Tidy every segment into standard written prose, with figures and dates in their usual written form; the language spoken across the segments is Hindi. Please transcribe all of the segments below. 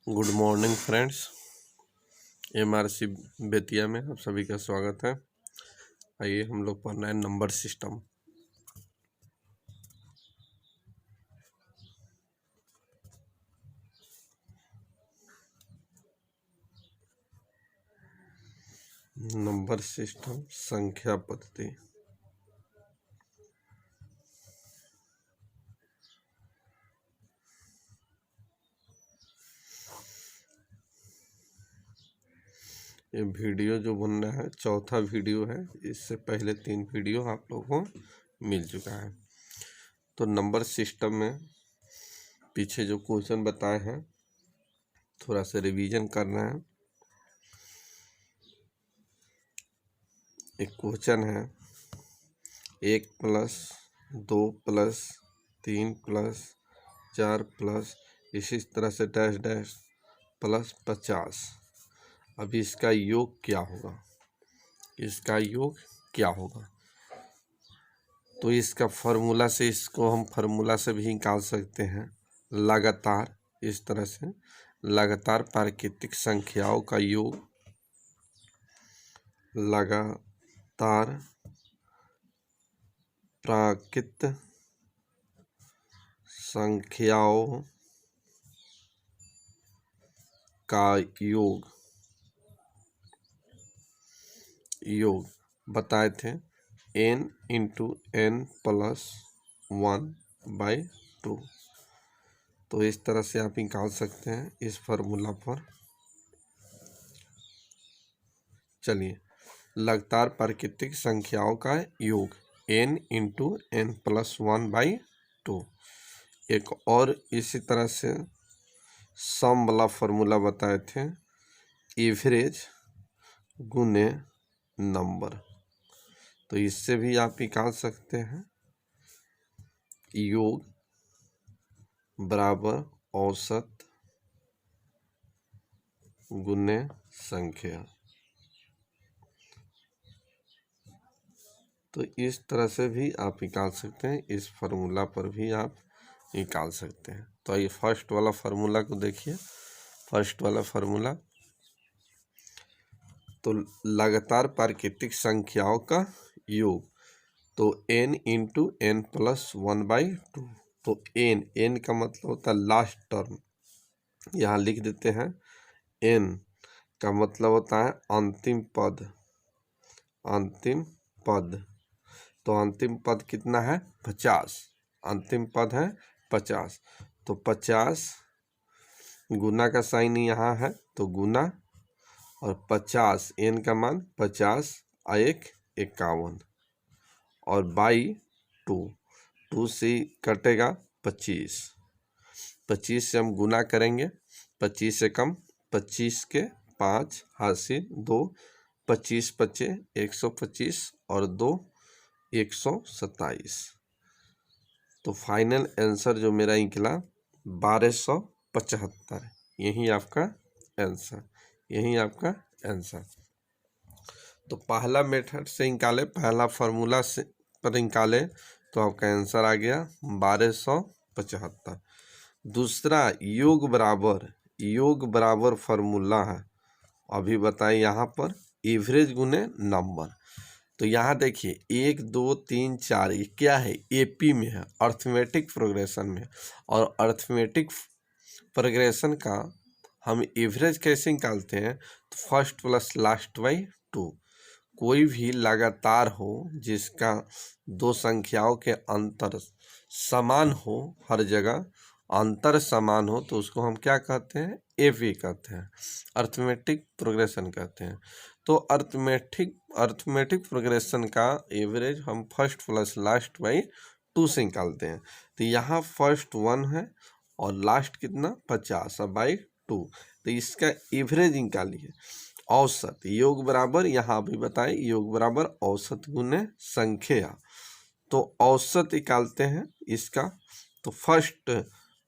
Good morning friends. MRC Bettiah में आप सभी का स्वागत है। आइए हम लोग पढ़ रहे हैं नंबर सिस्टम। नंबर सिस्टम संख्या पद्धति। ये वीडियो जो बन रहा है चौथा वीडियो है। इससे पहले 3 वीडियो आप लोगों को मिल चुका है। तो नंबर सिस्टम में पीछे जो क्वेश्चन बताए हैं थोड़ा सा रिवीजन करना है। एक क्वेश्चन है 1 + 2 + 3 + 4 + इसी तरह से डैश डैश + 50। अभी इसका योग क्या होगा? इसका योग क्या होगा? तो इसका फार्मूला से इसको हम फार्मूला से भी निकाल सकते हैं। लगातार इस तरह से लगातार प्राकृतिक संख्याओं का योग, लगातार प्राकृतिक संख्याओं का योग बताए थे n × n + 1/2। तो इस तरह से आप निकाल सकते हैं इस फार्मूला पर। चलिए, लगातार प्राकृतिक संख्याओं का योग n × n + 1/2। एक और इसी तरह से सम वाला फार्मूला बताए थे, एवरेज गुने नंबर। तो इससे भी आप निकाल सकते हैं योग बराबर औसत गुने संख्या। तो इस तरह से भी आप निकाल सकते हैं। इस फार्मूला पर भी आप निकाल सकते हैं। तो ये फर्स्ट वाला फार्मूला को देखिए। फर्स्ट वाला फार्मूला तो लगातार प्राकृतिक संख्याओं का योग, तो n × n + 1/2। तो n का मतलब होता है लास्ट टर्म, यहाँ लिख देते हैं। n का मतलब होता है अंतिम पद। अंतिम पद, तो अंतिम पद कितना है? 50। अंतिम पद है 50। तो 50 गुना का साइन यहाँ है तो गुना, और 50 n का मान 50 और 1 51, और बाई 2 से कटेगा 25। 25 से हम गुना करेंगे, 25 से कम, 25 के 5 हासिल 2, 25 × 5 = 125 और 2 127। तो फाइनल आंसर जो मेरा निकला 1275। यही आपका आंसर, यही आपका आंसर। तो पहला मेथड से निकाले, पहला फार्मूला से पर निकाले तो आपका आंसर आ गया 1275। दूसरा योग बराबर फार्मूला है। अभी बताएं यहाँ पर एवरेज गुने नंबर। तो यहाँ देखिए 1 2 3 4 ये क्या है? AP में है, अर्थमेटिक प्रोग्रेशन में। और अर्थमेटिक प्रोग्रेशन का हम एवरेज कैसे निकालते हैं? तो फर्स्ट प्लस लास्ट बाई 2। कोई भी लगातार हो जिसका दो संख्याओं के अंतर समान हो, हर जगह अंतर समान हो, तो उसको हम क्या कहते हैं? AP कहते हैं, अर्थमेटिक प्रोग्रेशन कहते हैं। तो अर्थमेटिक प्रोग्रेशन का एवरेज हम फर्स्ट प्लस लास्ट बाई 2 से निकालते हैं। तो यहाँ फर्स्ट 1 है और लास्ट कितना? 50 बाई 2। तो इसका एवरेज निकालिए। औसत योग बराबर, यहाँ भी बताएं, योग बराबर औसत गुने संख्या। तो औसत निकालते हैं इसका, तो first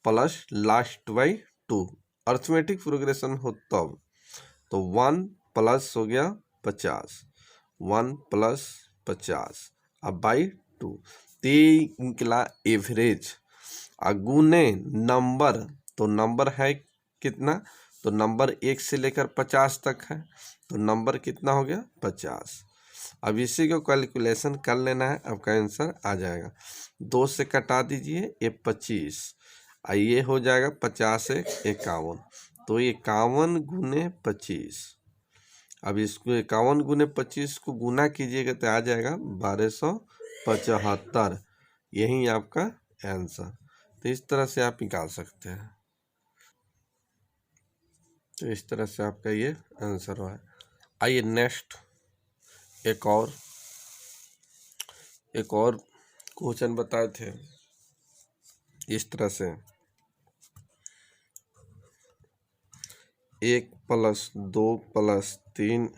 plus last by 2 arithmetic progression हो तब। तो 1 प्लस हो गया 50, 1 + 50 अब बाई 2। निकला एवरेज। गुने नंबर, तो नंबर है कितना? तो नंबर 1 से लेकर 50 तक है, तो नंबर कितना हो गया 50। अब इसी को कैलकुलेशन कर लेना है, आपका आंसर आ जाएगा। 2 से कटा दीजिए, ये 25, ये हो जाएगा 50 एक 51, तो 51 गुने 25। अब इसको 51 गुने 25 को गुना कीजिएगा तो आ जाएगा 1275। यही आपका आंसर। तो इस तरह से आप निकाल सकते हैं। तो इस तरह से आपका ये आंसर हुआ है। आइए नेक्स्ट एक और क्वेश्चन बताए थे इस तरह से, 1 + 2 + 3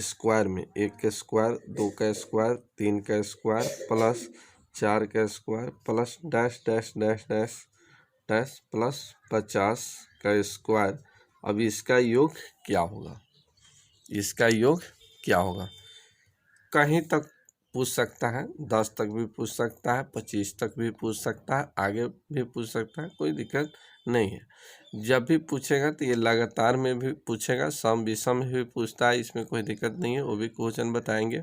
स्क्वायर में 1 का स्क्वायर, 2 का स्क्वायर, 3 का स्क्वायर प्लस 4 का square plus dash dash dash dash dash plus 50 का स्क्वायर। अब इसका योग क्या होगा? इसका योग क्या होगा? कहीं तक पूछ सकता है, 10 तक भी पूछ सकता है, 25 तक भी पूछ सकता है, आगे भी पूछ सकता है, कोई दिक्कत नहीं है। जब भी पूछेगा तो ये लगातार में भी पूछेगा, सम विषम में भी पूछता है, इसमें कोई दिक्कत नहीं है, वो भी क्वेश्चन बताएंगे।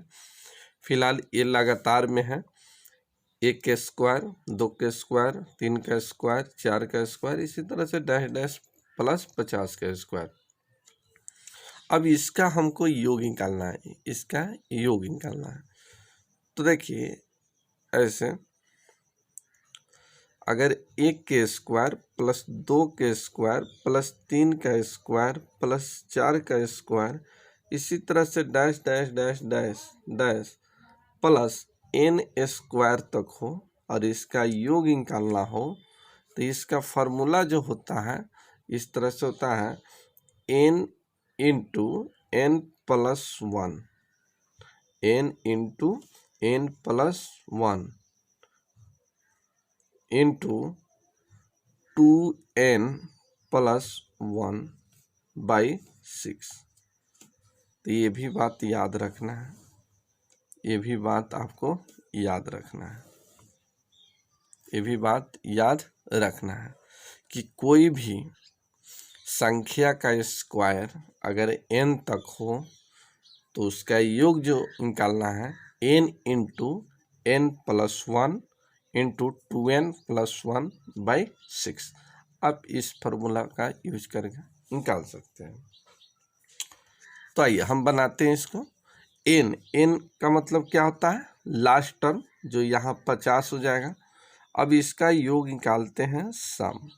फिलहाल ये लगातार में है, 1 के स्क्वायर, 2 के स्क्वायर, 3 का स्क्वायर, 4 का स्क्वायर, इसी तरह से डैश डैश प्लस 50 का स्क्वायर। अब इसका हमको योग निकालना है, इसका योग निकालना है। तो देखिए ऐसे, अगर 1 के स्क्वायर प्लस 2 के स्क्वायर प्लस 3 का स्क्वायर प्लस 4 का स्क्वायर, इसी तरह से dash dash dash dash dash plus n square तक हो और इसका योग निकालना हो, तो इसका फार्मूला जो होता है इस तरह से होता है, n into n plus 1, n into n plus 1 into 2n plus 1/6। तो ये भी बात याद रखना है, ये भी बात आपको याद रखना है, ये भी बात याद रखना है कि कोई भी संख्या का स्क्वायर अगर n तक हो तो उसका योग जो निकालना है n into n plus 1 into 2n plus 1/6। आप इस फार्मूला का यूज करके निकाल सकते हैं। तो आइए हम बनाते हैं इसको। n का मतलब क्या होता है? लास्ट टर्म, जो यहाँ 50 हो जाएगा। अब इसका योग निकालते हैं सम।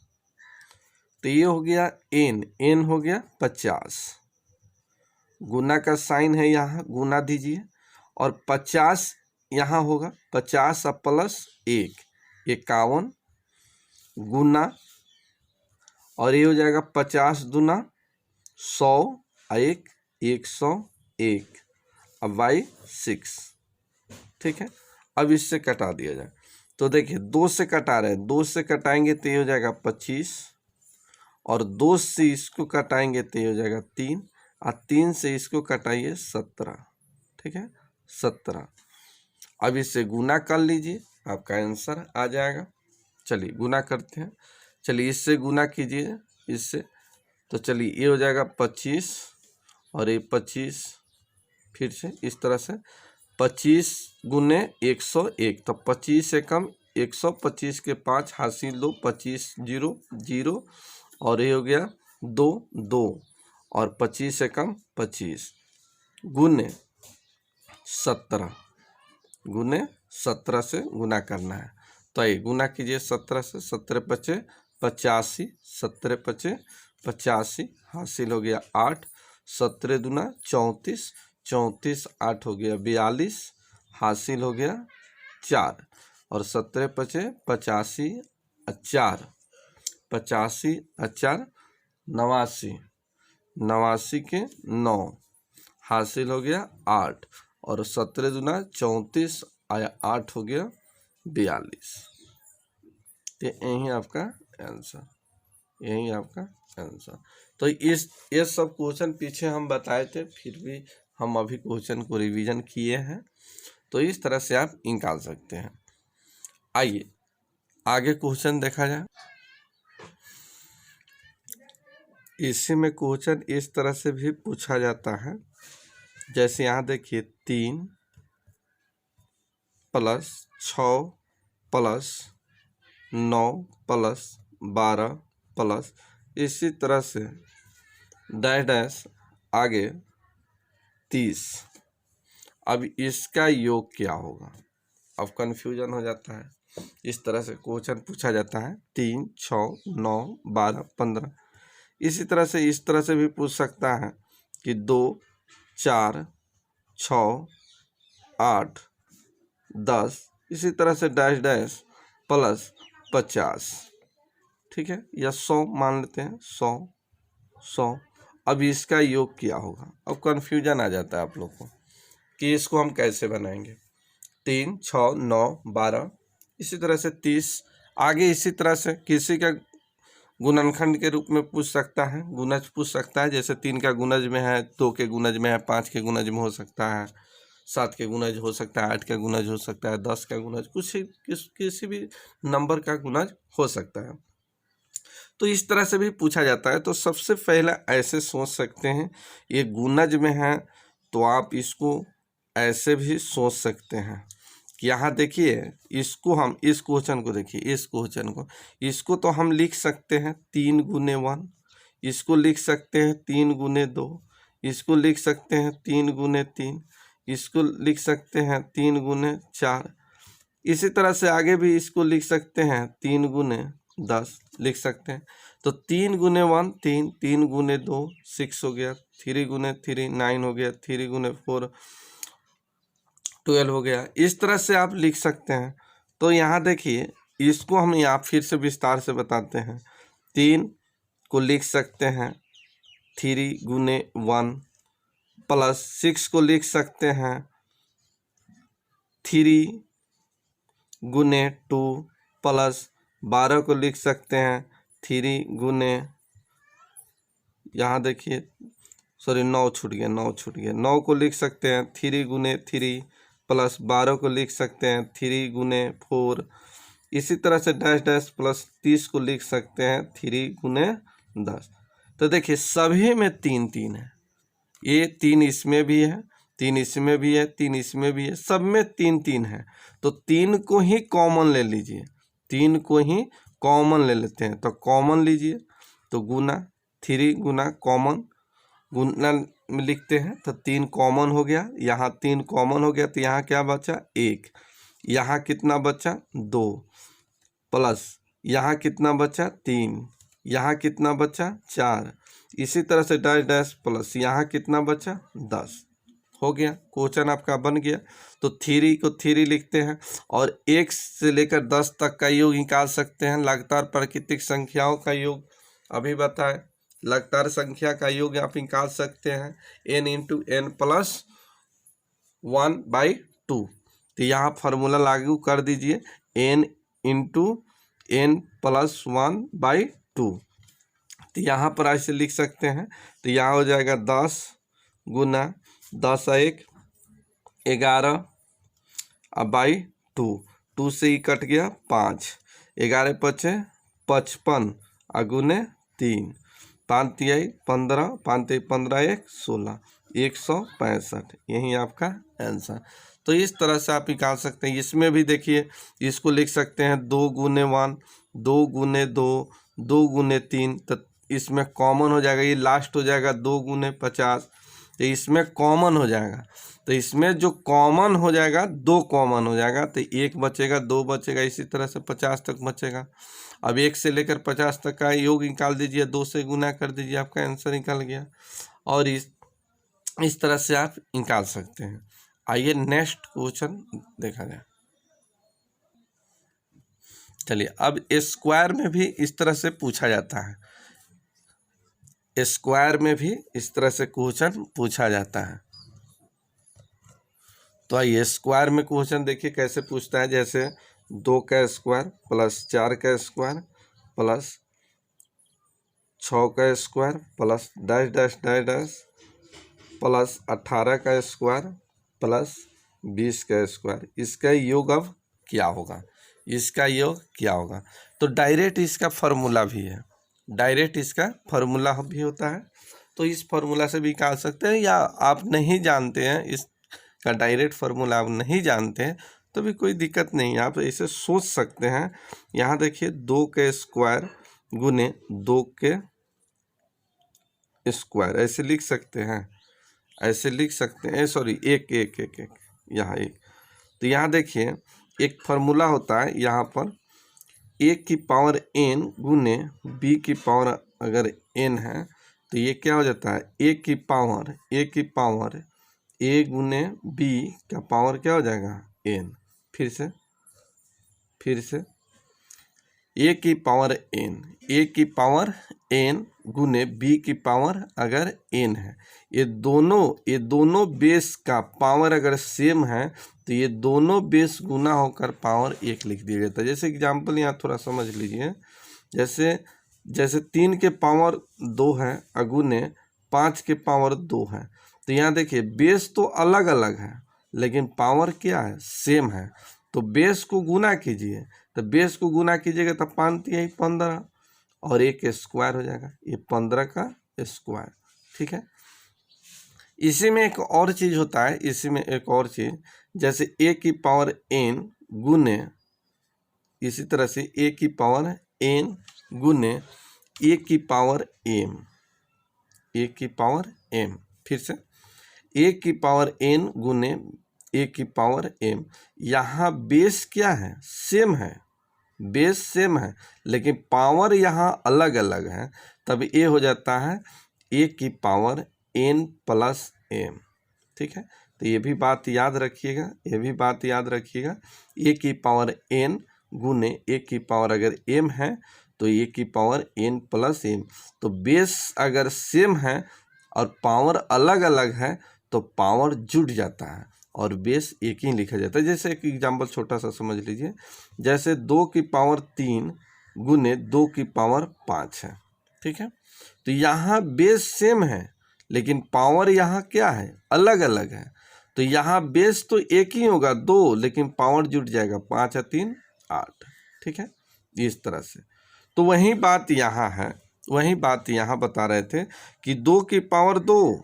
तो ये हो गया n हो गया 50, गुना का साइन है यहाँ, गुना दीजिए, और 50 यहाँ होगा, 50 और प्लस 1 51 गुना, और ये हो जाएगा 50 दूना 100 और 1 101 अब /6। ठीक है, अब इससे कटा दिया जाए। तो देखिए 2 से कटा रहे हैं, 2 से कटाएंगे तो ये हो जाएगा 25, और 2 से इसको कटाएंगे तो ये हो जाएगा 3, और 3 से इसको कटाइए 17। ठीक है, 17। अब इससे गुना कर लीजिए, आपका आंसर आ जाएगा। चलिए गुना करते हैं। चलिए इससे गुना कीजिए इससे, तो चलिए ये हो जाएगा 25 और ये 25, फिर से इस तरह से 25 गुने 101, तो 25 से कम 125 के 5 हासिल 2, 25 0 0, और ये हो गया 2 2, और 25 से कम 25 गुने 17, गुने 17 से गुना करना है। तो ये गुना कीजिए 17 से, 17 पचे 85, 17 पचे 85, हासिल हो गया 8, 17 दूना 34, 34 8 हो गया 42, हासिल हो गया 4, और 17 पचे 85 4, 85 4 89, 89 के 9, हासिल हो गया 8, और 17 दूना 34 आया 8 हो गया 42। तो यही आपका आंसर, यही आपका आंसर। तो ये सब क्वेश्चन पीछे हम बताए थे, फिर भी हम अभी क्वेश्चन को रिवीजन किए हैं। तो इस तरह से आप निकाल सकते हैं। आइए आगे क्वेश्चन देखा जाए। इसी में क्वेश्चन इस तरह से भी पूछा जाता है, जैसे यहाँ देखिए 3 + 6 + 9 + 12 प्लस इसी तरह से डैश डैश आगे 30। अब इसका योग क्या होगा? अब कन्फ्यूजन हो जाता है। इस तरह से क्वेश्चन पूछा जाता है 3, 6, 9, 12, 15। इसी तरह से इस तरह से भी पूछ सकता है कि 2, 4, 6, 8, 10, इसी तरह से डैश डैश प्लस 50, ठीक है, या 100 मान लेते हैं, 100। अब इसका योग क्या होगा? अब कन्फ्यूजन आ जाता है आप लोग को कि इसको हम कैसे बनाएंगे। 3, 6, 9, 12, इसी तरह से 30। आगे इसी तरह से किसी का गुणनखंड के रूप में पूछ सकता है, गुणज पूछ सकता है, जैसे 3 का गुणज में है, 2 के गुणज में है, 5 के गुणज में हो सकता है, 7 के गुणज हो सकता है, 8 का गुणज हो सकता है, 10 का गुणज, किसी भी नंबर का गुणज हो सकता है। तो इस तरह से भी पूछा जाता है। तो सबसे पहला ऐसे सोच सकते हैं, ये गुणज में है तो आप इसको ऐसे भी सोच सकते हैं कि यहाँ देखिए, इसको हम इस क्वेश्चन को देखिए, इस क्वेश्चन को, इसको तो हम लिख सकते हैं 3 × 1, इसको लिख सकते हैं 3 × 2, इसको लिख सकते हैं 3 × 3, इसको लिख सकते हैं 3 × 4। इसी तरह से आगे भी इसको लिख सकते हैं 3 × 10 लिख सकते हैं। तो 3 × 1 3, 3 × 2 6 हो गया, 3 × 3 9 हो गया, 3 × 4 12 हो गया। इस तरह से आप लिख सकते हैं। तो यहाँ देखिए, इसको हम यहाँ फिर से विस्तार से बताते हैं। 3 को लिख सकते हैं 3 × 1 प्लस 6 को लिख सकते हैं 3 × 2 प्लस 12 को लिख सकते हैं 3 × यहाँ देखिए, सॉरी 9 छूट गया, 9 को लिख सकते हैं 3 × 3 प्लस 12 को लिख सकते हैं 3 × 4। इसी तरह से डैश डैश प्लस 30 को लिख सकते हैं 3 × 10। तो देखिए सभी में 3 3 है, ये 3 इसमें भी है, 3 इसमें भी है, 3 इसमें भी है, सब में 3 3 है। तो 3 को ही कॉमन ले लीजिए, 3 को ही कॉमन ले लेते हैं। तो कॉमन लीजिए, तो गुना 3 गुना कॉमन, गुना में लिखते हैं तो 3 कॉमन हो गया, यहाँ 3 कॉमन हो गया, तो यहाँ क्या बचा 1, यहाँ कितना बचा 2, प्लस यहाँ कितना बचा 3, यहाँ कितना बचा 4, इसी तरह से डैश डैश प्लस यहाँ कितना बचा 10। हो गया, क्वेश्चन आपका बन गया। तो 3 को 3 लिखते हैं और 1 से लेकर 10 तक का योग निकाल सकते हैं। लगातार प्राकृतिक संख्याओं का योग अभी बताएं, लगातार संख्या का योग आप निकाल सकते हैं n × n + 1/2। तो यहाँ फार्मूला लागू कर दीजिए, n × n + 1/2। तो यहाँ पर ऐसे लिख सकते हैं। तो यहाँ हो जाएगा 10 × 10 × 1 11 /2, 2 से ही कट गया 5, 11 बचे 55 × 3, 5 × 15, 5 × 15 1 16, 165, यही आपका आंसर। तो इस तरह से आप निकाल सकते हैं। इसमें भी देखिए, इसको लिख सकते हैं 2 × 1, 2 × 2, 2 × 3। तो इसमें कॉमन हो जाएगा, ये लास्ट हो जाएगा 2 × 50। तो इसमें कॉमन हो जाएगा, तो इसमें जो कॉमन हो जाएगा 2 कॉमन हो जाएगा, तो 1 बचेगा, 2 बचेगा, इसी तरह से 50 तक बचेगा। अब 1 से लेकर 50 तक का योग निकाल दीजिए, 2 से गुना कर दीजिए, आपका आंसर निकल गया। और इस तरह से आप निकाल सकते हैं। आइए नेक्स्ट क्वेश्चन देखा जाए। चलिए, अब स्क्वायर में भी इस तरह से पूछा जाता है, स्क्वायर में भी इस तरह से क्वेश्चन पूछा जाता है। तो आइए स्क्वायर में क्वेश्चन देखिए कैसे पूछता है। जैसे 2 का स्क्वायर प्लस 4 का स्क्वायर प्लस 6 का square plus dash dash dash dash plus 18 का स्क्वायर प्लस 20 का स्क्वायर, इसका योग अब क्या होगा? इसका योग क्या होगा? तो डायरेक्ट इसका फॉर्मूला भी है, डायरेक्ट इसका फार्मूला भी होता है, तो इस फार्मूला से भी निकाल सकते हैं, या आप नहीं जानते हैं इसका डायरेक्ट फार्मूला आप नहीं जानते हैं तो भी कोई दिक्कत नहीं है, आप ऐसे सोच सकते हैं। यहाँ देखिए 2 के स्क्वायर गुने 2 के स्क्वायर ऐसे लिख सकते हैं, ऐसे लिख सकते हैं, सॉरी एक एक एक एक यहाँ एक। तो यहाँ देखिए एक फार्मूला होता है यहाँ पर a की पावर n गुने b की पावर अगर n है तो ये क्या हो जाता है a की पावर a गुने b का पावर क्या हो जाएगा n। फिर से a की पावर n गुने b की पावर अगर n है, ये दोनों बेस का पावर अगर सेम है तो ये दोनों बेस गुना होकर पावर 1 लिख दिया जाता है। जैसे एग्जांपल यहाँ थोड़ा समझ लीजिए, जैसे 3 के पावर 2 है अगुने 5 के पावर 2 है, तो यहाँ देखिए बेस तो अलग अलग है लेकिन पावर क्या है सेम है, तो बेस को गुना कीजिए, तो बेस को गुना कीजिएगा तो 5 यही 15 और 1 स्क्वायर हो जाएगा, ये 15 का स्क्वायर। ठीक है, इसी में एक और चीज़ होता है, इसी में एक और चीज़ जैसे a की पावर n गुने, इसी तरह से a की पावर n गुने a की पावर m, a की पावर m, फिर से a की पावर n गुने a की पावर m। यहाँ बेस क्या है सेम है, बेस सेम है लेकिन पावर यहाँ अलग अलग है, तब ये हो जाता है a की पावर n प्लस m। ठीक है, तो ये भी बात याद रखिएगा, a की पावर n गुने a की पावर अगर m है तो a की पावर n प्लस m। तो बेस अगर सेम है और पावर अलग अलग है तो पावर जुड़ जाता है और बेस एक ही लिखा जाता है। जैसे एक एग्जांपल छोटा सा समझ लीजिए, जैसे 2 की पावर 3 गुने 2 की पावर 5 है। ठीक है, तो यहाँ बेस सेम है लेकिन पावर यहाँ क्या है अलग अलग है, तो यहाँ बेस तो एक ही होगा 2 लेकिन पावर जुड़ जाएगा 5 और 3 8। ठीक है, इस तरह से। तो वही बात यहाँ है, वही बात यहाँ बता रहे थे कि 2 की पावर 2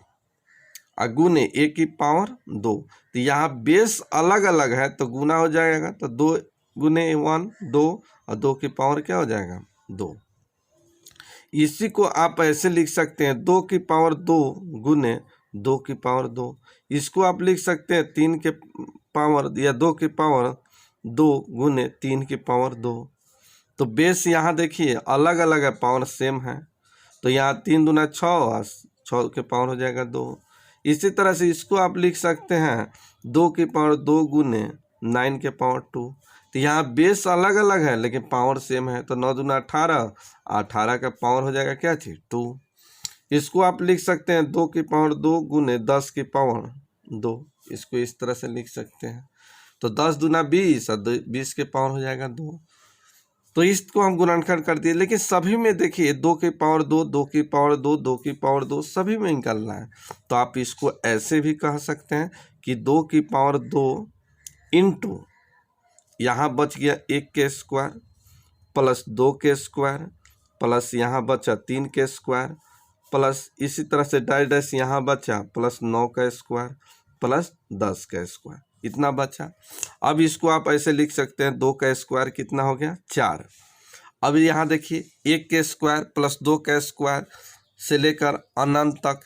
गुने a की पावर 2, तो यहाँ बेस अलग अलग है तो गुना हो जाएगा, तो 2 गुने 1 2 और 2 की पावर क्या हो जाएगा 2। इसी को आप ऐसे लिख सकते हैं 2 की पावर 2 गुने 2 की पावर 2, इसको आप लिख सकते हैं 3 के पावर या 2 की पावर 2 गुने 3 की पावर 2। तो बेस यहाँ देखिए अलग अलग है पावर सेम है, तो यहाँ 3 दूना 6 और 6 के पावर हो जाएगा 2। इसी तरह से इसको आप लिख सकते हैं 2 की पावर 2 गुने 9 के पावर 2, तो यहाँ बेस अलग अलग है लेकिन पावर सेम है, तो 9 दूना 18, 18 का पावर हो जाएगा क्या चीज 2। इसको आप लिख सकते हैं 2 की पावर 2 गुने 10 की पावर 2, इसको इस तरह से लिख सकते हैं, तो 10 दूना 20 और 20 के पावर हो जाएगा 2। तो इसको हम गुणनखंड कर दिए, लेकिन सभी में देखिए 2 की पावर 2 2 की पावर 2 2 की पावर 2 सभी में निकालना है, तो आप इसको ऐसे भी कह सकते हैं कि 2 की पावर 2 इंटू यहाँ बच गया 1 के स्क्वायर प्लस 2 के स्क्वायर प्लस यहाँ बचा 3 के स्क्वायर प्लस इसी तरह से डैश यहाँ बचा प्लस 9 का स्क्वायर प्लस 10 का स्क्वायर, इतना बचा। अब इसको आप ऐसे लिख सकते हैं 2 का स्क्वायर कितना हो गया 4। अब यहाँ देखिए 1 के स्क्वायर प्लस 2 का स्क्वायर से लेकर अनंत तक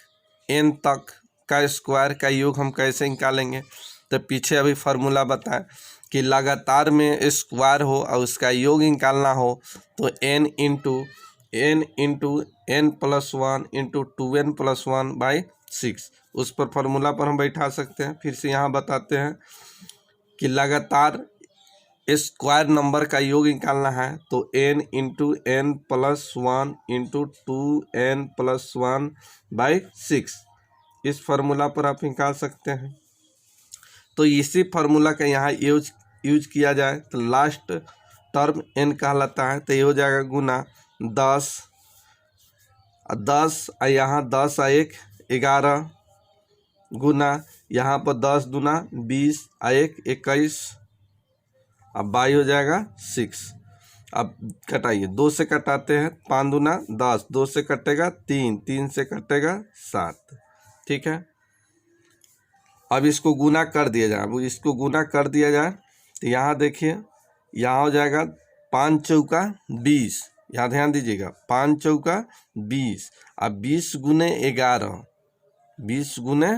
n तक का स्क्वायर का योग हम कैसे निकालेंगे, तो पीछे अभी फार्मूला बताएं कि लगातार में स्क्वायर हो और उसका योग निकालना हो तो n into n plus 1 into 2n plus 1/6, उस पर फार्मूला पर हम बैठा सकते हैं। फिर से यहाँ बताते हैं कि लगातार स्क्वायर नंबर का योग निकालना है तो n into n plus 1 into 2n plus 1/6, इस फार्मूला पर आप निकाल सकते हैं। तो इसी फार्मूला का यहाँ यूज किया जाए तो लास्ट टर्म n कहलाता है, तो ये हो जाएगा गुना 10 और यहाँ 10 और 1 11 गुना यहाँ पर 10 दूना 20 और 1 21 अब 22 हो जाएगा 6। अब कटाइए, 2 से कटाते हैं, 5 दूना 10, 2 से कटेगा 3, 3 से कटेगा 7, ठीक है। अब इसको गुना कर दिया जाए, अब इसको गुना कर दिया जाए तो यहाँ देखिए, यहाँ हो जाएगा 5 चौका 20, यहाँ ध्यान दीजिएगा, 5 चौका 20, अब 20 गुने 11, 20 गुने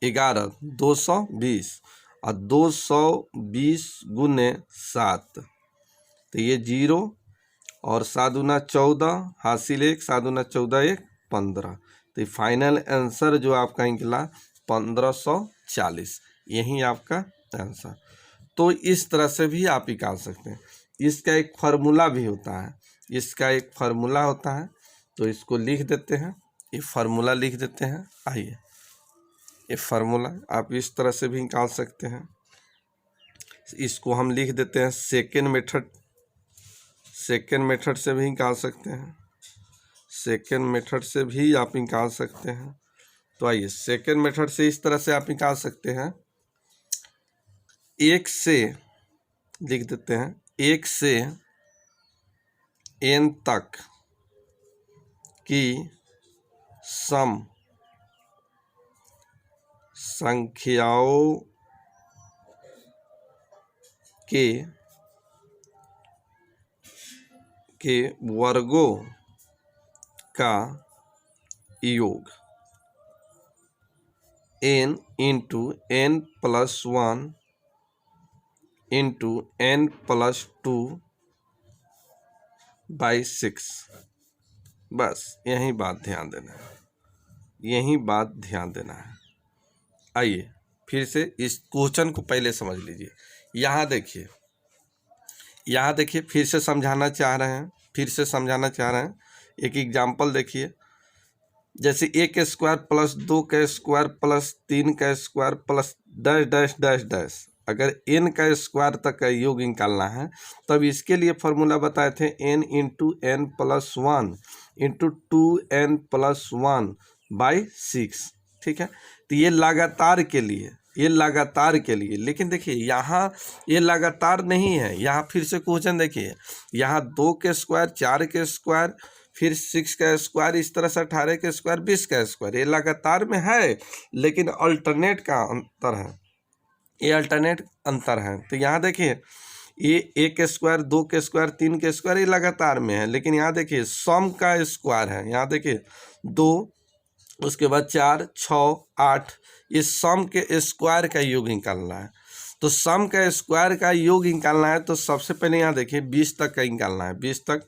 11 220, और 220 गुने 7, तो ये 0, और 7 दूना 14, हासिल 1, 7 दूना 14 1 15, तो फाइनल आंसर जो आपका निकला 1540, यही आपका आंसर। तो इस तरह से भी आप निकाल सकते हैं। इसका एक फार्मूला भी होता है, इसका एक फार्मूला होता है, तो इसको लिख देते हैं, ये फार्मूला लिख देते हैं। आइए, ये फार्मूला आप इस तरह से भी निकाल सकते हैं, इसको हम लिख देते हैं सेकेंड मेथड, सेकेंड मेथड से भी निकाल सकते हैं, सेकेंड मेथड से भी आप निकाल सकते हैं। तो आइए, सेकेंड मेथड से इस तरह से आप निकाल सकते हैं, 1 से लिख देते हैं, 1 से n तक की सम संख्याओं के वर्गों का योग n into n plus 1 into n plus 2 by 6। बस यही बात ध्यान देना है, यही बात ध्यान देना है। आइए फिर से इस क्वेश्चन को पहले समझ लीजिए। यहाँ देखिए, यहाँ देखिए, फिर से समझाना चाह रहे हैं, फिर से समझाना चाह रहे हैं। एक एग्जाम्पल देखिए, जैसे a का स्क्वायर प्लस 2 का स्क्वायर प्लस 3 का square plus dash dash dash dash, अगर n का स्क्वायर तक का योग निकालना है तब इसके लिए फॉर्मूला बताए थे n into n plus 1 into 2n plus 1 by 6, ठीक है। तो ये लगातार के लिए, ये लगातार के लिए, लेकिन देखिए यहाँ ये लगातार नहीं है। यहाँ फिर से क्वेश्चन देखिए, यहाँ 2 के स्क्वायर, 4 के स्क्वायर, फिर 6 का स्क्वायर, इस तरह से 18 के स्क्वायर, 20 का स्क्वायर, ये लगातार में है, लेकिन अल्टरनेट का अंतर है, ये अल्टरनेट अंतर है। तो यहाँ देखिए, ये 1 के स्क्वायर, 2 के स्क्वायर, 3 के स्क्वायर, ये लगातार में है, लेकिन यहाँ देखिए सम का स्क्वायर है। यहाँ देखिए 2, उसके बाद 4, 6, 8, ये सम के स्क्वायर का योग निकालना है। तो सम का स्क्वायर का योग निकालना है तो सबसे पहले यहाँ देखिए 20 तक का निकालना है, 20 तक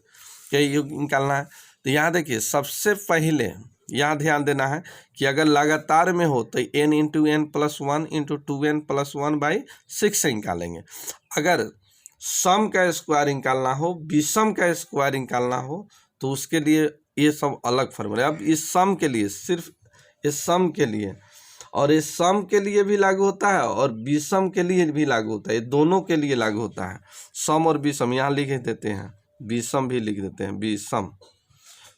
का योग निकालना है। तो यहाँ देखिए सबसे पहले यहाँ ध्यान देना है कि अगर लगातार में हो तो n into n plus 1 into 2n plus 1 by 6 से निकालेंगे। अगर सम का स्क्वायर निकालना हो, विषम का स्क्वायर निकालना हो, तो उसके लिए ये सब अलग फॉर्मूला है। अब इस सम के लिए, सिर्फ इस सम के लिए, और इस सम के लिए भी लागू होता है और विषम के लिए भी लागू होता है, ये दोनों के लिए लागू होता है। सम और विषम यहाँ लिख देते हैं, विषम भी लिख देते हैं, विषम,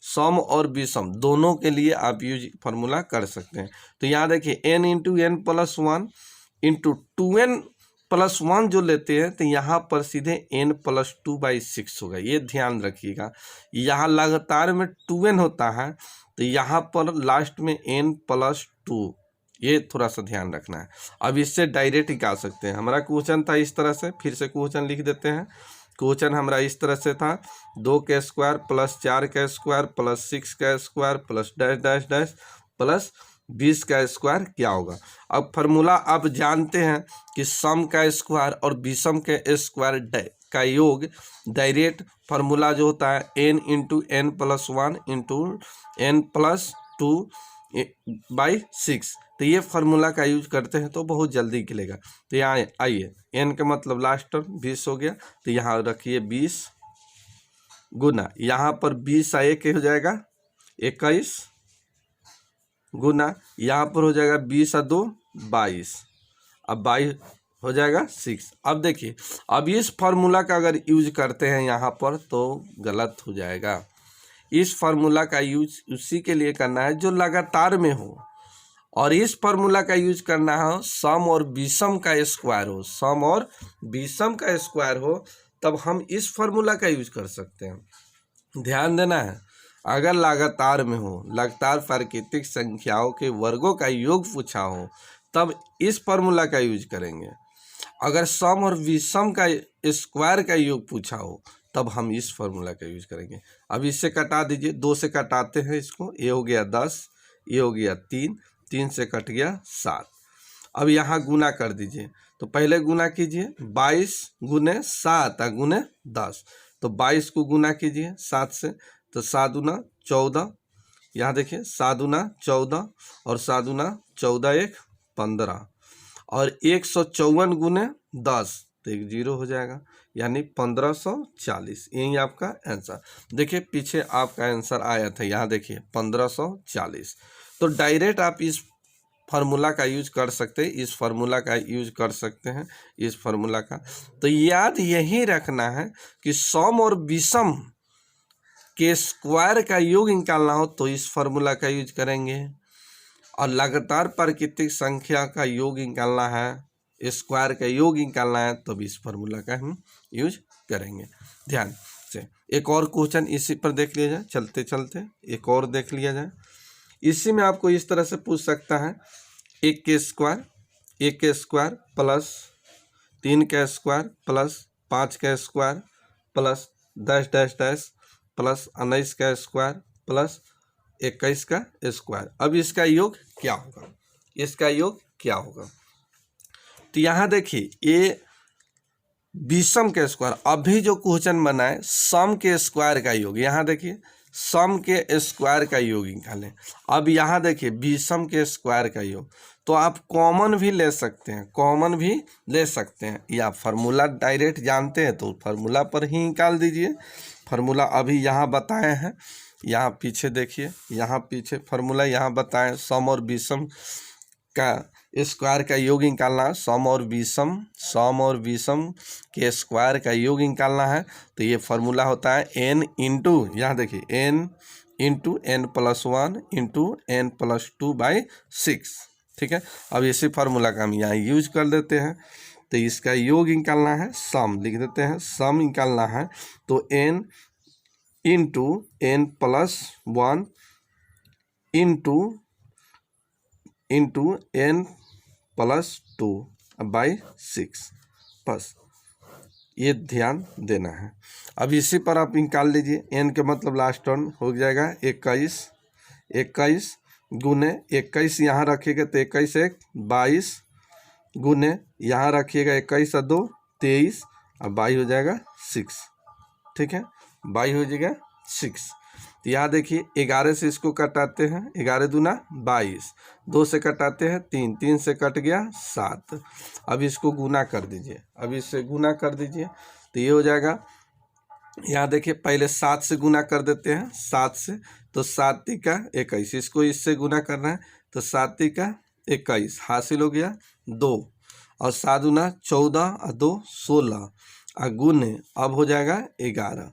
सम और विषम दोनों के लिए आप यूज फार्मूला कर सकते हैं। तो यहाँ देखिए n into n plus 1 into 2n plus 1 जो लेते हैं तो यहाँ पर सीधे n प्लस 2 बाई 6 होगा, ये ध्यान रखिएगा। यहाँ लगातार में 2n होता है तो यहाँ पर लास्ट में n प्लस 2, ये थोड़ा सा ध्यान रखना है। अब इससे डायरेक्ट निकाल सकते हैं। हमारा क्वेश्चन था इस तरह से, फिर से क्वेश्चन लिख देते हैं। क्वेश्चन हमारा इस तरह से था, 2 का स्क्वायर प्लस 4 का स्क्वायर प्लस 6 का square plus dash dash dash plus 20 का स्क्वायर क्या होगा। अब फार्मूला आप जानते हैं कि सम का स्क्वायर और विषम के स्क्वायर का योग डायरेक्ट फार्मूला जो होता है n into n plus 1 into n plus 2 by 6। तो ये फार्मूला का यूज करते हैं तो बहुत जल्दी निकलेगा। तो यहाँ आइए, n का मतलब लास्ट टर्म 20 हो गया, तो यहाँ रखिए 20 गुना, यहाँ पर 20 आए के हो जाएगा 21 गुना, यहाँ पर हो जाएगा 20 और 2 22, अब 22 हो जाएगा 6। अब देखिए, अब इस फार्मूला का अगर यूज करते हैं यहाँ पर तो गलत हो जाएगा। इस फार्मूला का यूज उसी के लिए करना है जो लगातार में हो, और इस फार्मूला का यूज करना हो सम और विषम का स्क्वायर हो, सम और विषम का स्क्वायर हो तब हम इस फार्मूला का यूज कर सकते हैं। ध्यान देना है, अगर लगातार में हो, लगातार प्राकृतिक संख्याओं के वर्गों का योग पूछा हो तब इस फार्मूला का यूज करेंगे। अगर सम और विषम का स्क्वायर का योग पूछा हो तब हम इस फार्मूला का यूज करेंगे। अब इससे कटा दीजिए, 2 से कटाते हैं इसको, ये हो गया 10, ये हो गया 3, 3 से कट गया 7। अब यहाँ गुना कर दीजिए, तो पहले गुना कीजिए 22 गुने 7 गुने 10, तो 22 को गुना कीजिए 7 से, तो 7 दूना 14, यहाँ देखिए 7 दूना 14 और 7 दूना 14 1 15 और 154 गुने 10, तो एक 0 हो जाएगा, यानी 1540। यही आपका आंसर। देखिए पीछे आपका आंसर आया था, यहाँ देखिए 1540। तो डायरेक्ट आप इस फार्मूला का यूज कर सकते हैं, इस फार्मूला का यूज कर सकते हैं, इस फार्मूला का। तो याद यही रखना है कि सम और विषम के स्क्वायर का योग निकालना हो तो इस फार्मूला का यूज करेंगे, और लगातार प्राकृतिक संख्या का योग निकालना है, स्क्वायर का योग निकालना है, तो इस फार्मूला का हम यूज करेंगे। ध्यान से एक और क्वेश्चन इसी पर देख लिया जाए, चलते चलते एक और देख लिया जाए। इसी में आपको इस तरह से पूछ सकता है, 1 के स्क्वायर प्लस 3 का स्क्वायर प्लस 5 का square plus 10 dash dash plus 19 का स्क्वायर प्लस 21 का स्क्वायर। अब इसका योग क्या होगा, इसका योग क्या होगा? तो यहाँ देखिए ये विषम के स्क्वायर, अभी जो क्वेश्चन बना है सम के स्क्वायर का योग, यहाँ देखिए सम के स्क्वायर का योग निकालें। अब यहाँ देखिए विषम के स्क्वायर का योग, तो आप कॉमन भी ले सकते हैं, कॉमन भी ले सकते हैं, या फार्मूला डायरेक्ट जानते हैं तो फार्मूला पर ही निकाल दीजिए। फार्मूला अभी यहाँ बताए हैं, यहाँ पीछे देखिए, यहाँ पीछे फार्मूला यहाँ बताएं, सम और विषम का स्क्वायर का योग निकालना है, सम और विषम के स्क्वायर का योग निकालना है। तो ये फार्मूला होता है n इंटू, यहाँ देखिए n into n plus 1 into n plus 2/6। ठीक है, अब इसी फार्मूला का हम यहाँ यूज कर देते हैं। तो इसका योग निकालना है, सम लिख देते हैं, सम निकालना है, तो n into n plus 1 into n plus 2/6, बस ये ध्यान देना है। अब इसी पर आप निकाल लीजिए, n के मतलब लास्ट टर्म हो जाएगा 21 गुने 21 यहाँ रखिएगा तो 21 1 22 गुने यहाँ रखिएगा 21 2 23 और 22 हो जाएगा 6। ठीक है, 22 हो जाएगा 6। तो यहाँ देखिए 11 से इसको कटाते हैं, 11 दूना 22, 2 से कटाते हैं 3, 3 से कट गया 7। अब इसको गुना कर दीजिए, अब इससे गुना कर दीजिए तो ये हो जाएगा, यहाँ देखिए पहले 7 से गुना कर देते हैं, 7 से, तो 7 तिका 21, इसको इससे गुना करना है तो 7 तिका 21 हासिल हो गया 2, और 7 दूना 14 और 2 16 और गुने अब हो जाएगा 11,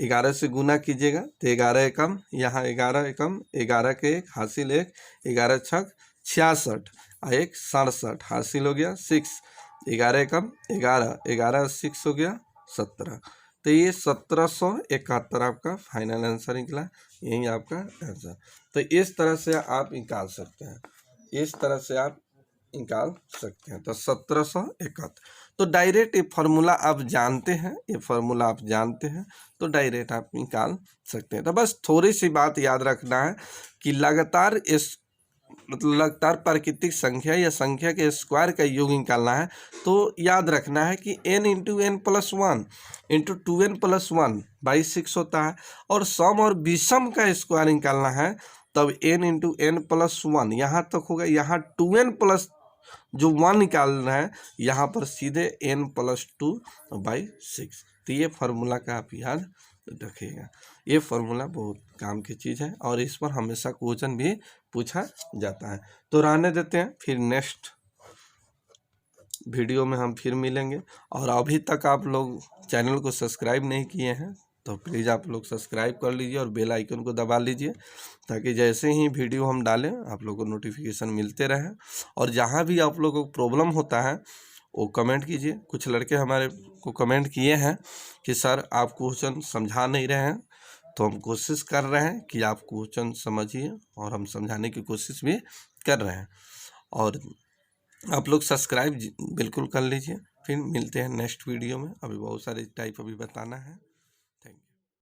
11 से गुना कीजिएगा तो 11 एकम, यहाँ 11 एकम, 11 के 1 हासिल 1, 11 छक 66 और 1 67 हासिल हो गया 6, 11 एकम 11, 11 6 हो गया 17। तो ये 1771 आपका फाइनल आंसर निकला, यही आपका आंसर। तो इस तरह से आप निकाल सकते हैं, इस तरह से आप निकाल सकते हैं। तो 1771, तो डायरेक्ट ये फार्मूला आप जानते हैं, ये फार्मूला आप जानते हैं तो डायरेक्ट आप निकाल सकते हैं। तो बस थोड़ी सी बात याद रखना है कि लगातार लगातार प्राकृतिक संख्या या संख्या के स्क्वायर का योग निकालना है तो याद रखना है कि n into n plus 1 into 2n plus 1/6 होता है, और सम और विषम का स्क्वायर निकालना है तब n इंटू n प्लस 1 यहाँ तक होगा, यहाँ 2n प्लस जो 1 निकालना है, यहाँ पर सीधे n प्लस 2/6। तो ये फार्मूला का आप याद रखिएगा, ये फार्मूला बहुत काम की चीज़ है और इस पर हमेशा क्वेश्चन भी पूछा जाता है। तो रहने देते हैं, फिर नेक्स्ट वीडियो में हम फिर मिलेंगे। और अभी तक आप लोग चैनल को सब्सक्राइब नहीं किए हैं तो प्लीज़ आप लोग सब्सक्राइब कर लीजिए और बेल आइकन को दबा लीजिए, ताकि जैसे ही वीडियो हम डालें आप लोगों को नोटिफिकेशन मिलते रहे। और जहाँ भी आप लोगों को प्रॉब्लम होता है वो कमेंट कीजिए। कुछ लड़के हमारे को कमेंट किए हैं कि सर आप क्वेश्चन समझा नहीं रहे हैं, तो हम कोशिश कर रहे हैं कि आप क्वेश्चन समझिए और हम समझाने की कोशिश भी कर रहे हैं। और आप लोग सब्सक्राइब बिल्कुल कर लीजिए। फिर मिलते हैं नेक्स्ट वीडियो में। अभी बहुत सारे टाइप अभी बताना है।